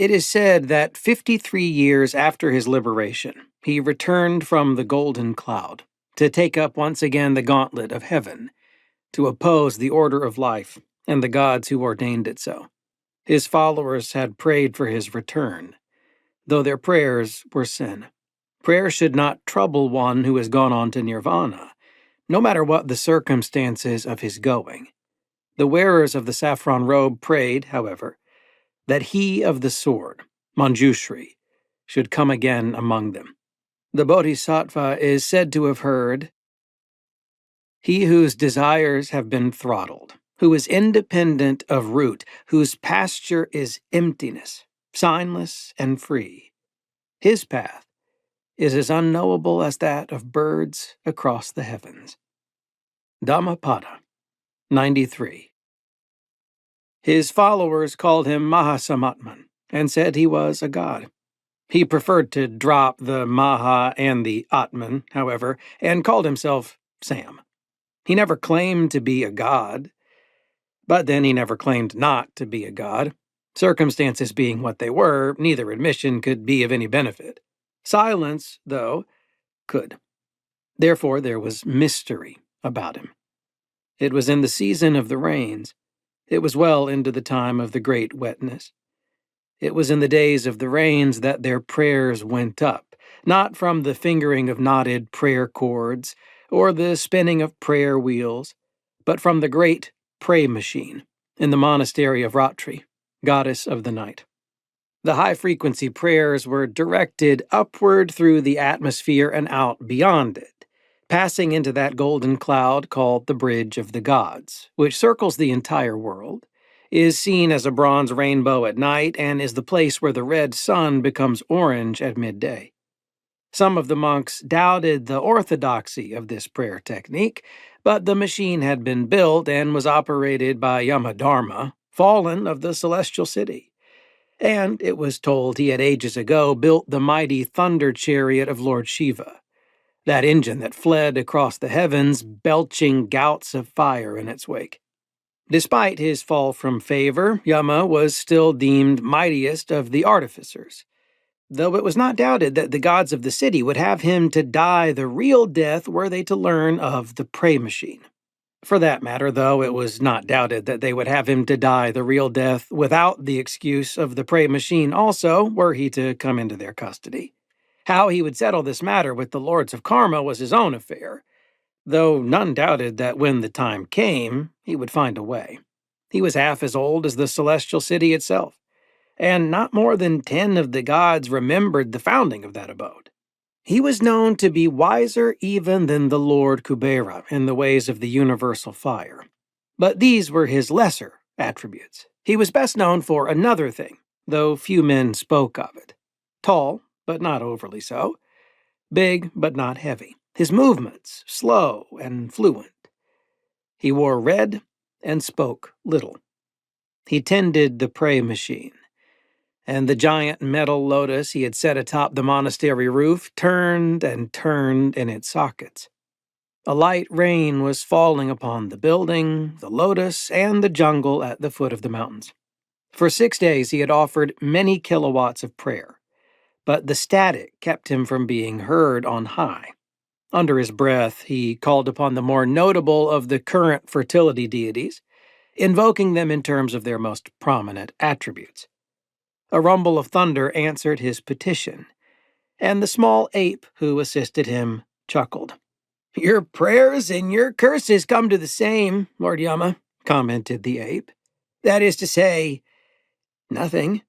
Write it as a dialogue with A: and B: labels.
A: It is said that 53 years after his liberation, he returned from the golden cloud to take up once again the gauntlet of heaven, to oppose the order of life and the gods who ordained it so. His followers had prayed for his return, though their prayers were sin. Prayer should not trouble one who has gone on to nirvana, no matter what the circumstances of his going. The wearers of the saffron robe prayed, however, that he of the sword, Manjushri, should come again among them. The bodhisattva is said to have heard, "He whose desires have been throttled, who is independent of root, whose pasture is emptiness, signless and free. His path is as unknowable as that of birds across the heavens." Dhammapada 93. His followers called him Mahasamatman and said he was a god. He preferred to drop the Maha and the Atman, however, and called himself Sam. He never claimed to be a god, but then he never claimed not to be a god. Circumstances being what they were, neither admission could be of any benefit. Silence, though, could. Therefore, there was mystery about him. It was in the season of the rains. It was well into the time of the great wetness. It was in the days of the rains that their prayers went up, not from the fingering of knotted prayer cords or the spinning of prayer wheels, but from the great pray machine in the monastery of Ratri, goddess of the night. The high-frequency prayers were directed upward through the atmosphere and out beyond it, passing into that golden cloud called the Bridge of the Gods, which circles the entire world, is seen as a bronze rainbow at night, and is the place where the red sun becomes orange at midday. Some of the monks doubted the orthodoxy of this prayer technique, but the machine had been built and was operated by Yamadharma, fallen of the celestial city. And it was told he had ages ago built the mighty thunder chariot of Lord Shiva, that engine that fled across the heavens, belching gouts of fire in its wake. Despite his fall from favor, Yama was still deemed mightiest of the artificers, though it was not doubted that the gods of the city would have him to die the real death were they to learn of the pray machine. For that matter, though, it was not doubted that they would have him to die the real death without the excuse of the pray machine also, were he to come into their custody. How he would settle this matter with the lords of karma was his own affair, though none doubted that when the time came, he would find a way. He was half as old as the celestial city itself, and not more than 10 of the gods remembered the founding of that abode. He was known to be wiser even than the Lord Kubera in the ways of the universal fire. But these were his lesser attributes. He was best known for another thing, though few men spoke of it. Tall, but not overly so. Big, but not heavy. His movements slow and fluent. He wore red and spoke little. He tended the pray machine, and the giant metal lotus he had set atop the monastery roof turned and turned in its sockets. A light rain was falling upon the building, the lotus, and the jungle at the foot of the mountains. For 6 days he had offered many kilowatts of prayer, but the static kept him from being heard on high. Under his breath, he called upon the more notable of the current fertility deities, invoking them in terms of their most prominent attributes. A rumble of thunder answered his petition, and the small ape who assisted him chuckled. "Your prayers and your curses come to the same, Lord Yama," commented the ape. "That is to say, nothing."